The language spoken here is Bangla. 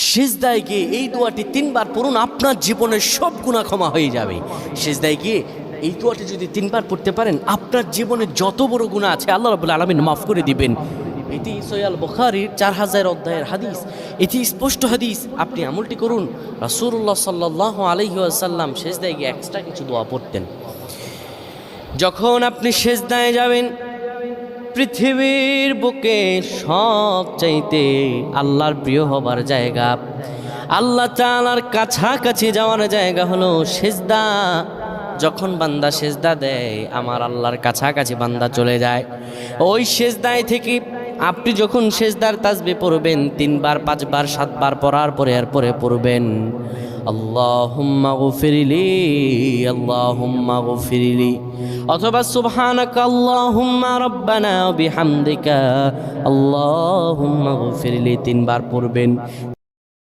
সিজদায় গিয়ে এই দোয়াটি 3 বার পড়ুন, আপনার জীবনের সব গুনাহ ক্ষমা হয়ে যাবে। সিজদায় গিয়ে এই দোয়াটি যদি 3 বার পড়তে পারেন, আপনার জীবনে যত বড় গুনাহ আছে আল্লাহ রাব্বুল আলামিন মাফ করে দিবেন। এটি সহিহ বুখারীর 4000 অধ্যায়ের হাদিস, এটি স্পষ্ট হাদিস। আপনি আমলটি করুন। রাসূলুল্লাহ সাল্লাল্লাহু আলাইহি ওয়াসাল্লাম সিজদায় গিয়ে এক্সট্রা কিছু দোয়া পড়তেন। যখন আপনি সিজদায় যাবেন, পৃথিবীর বুকে সবচাইতে আল্লাহর প্রিয় হবার জায়গা, আল্লাহ তাআলার কাছাকাছি যাওয়ার জায়গা হলো সিজদা। যখন বান্দা সিজদা দেয়, আমার আল্লাহর কাছাকাছি বান্দা চলে যায়। ওই সিজদায় থেকে আপনি যখন সিজদার তাসবিহ পড়বেন 3 বার 5 বার 7 বার পড়ার পরে এরপরে পড়বেন আল্লাহুম্মা গফিরলি, আল্লাহুম্মা গফিরলি, অথবা সুবহানাকা আল্লাহুম্মা রাব্বানা বিহামদিকা আল্লাহুম্মা গফিরলি 3 বার পড়বেন।